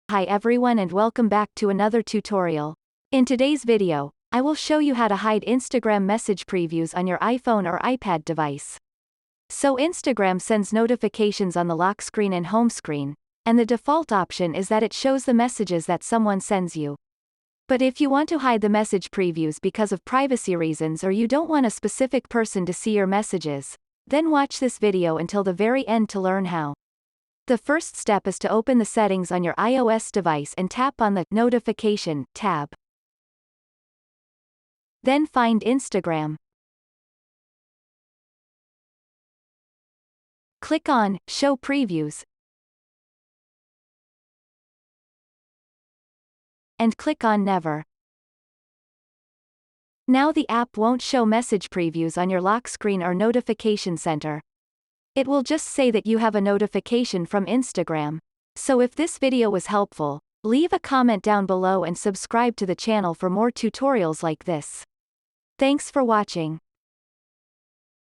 Hi everyone and welcome back to another tutorial. In today's video, I will show you how to hide Instagram message previews on your iPhone or iPad device. So Instagram sends notifications on the lock screen and home screen, and the default option is that it shows the messages that someone sends you. But if you want to hide the message previews because of privacy reasons or you don't want a specific person to see your messages, then watch this video until the very end to learn how. The first step is to open the settings on your iOS device and tap on the Notification tab. Then find Instagram. Click on Show Previews and click on Never. Now the app won't show message previews on your lock screen or notification center. It will just say that you have a notification from Instagram. So if this video was helpful, leave a comment down below and subscribe to the channel for more tutorials like this. Thanks for watching.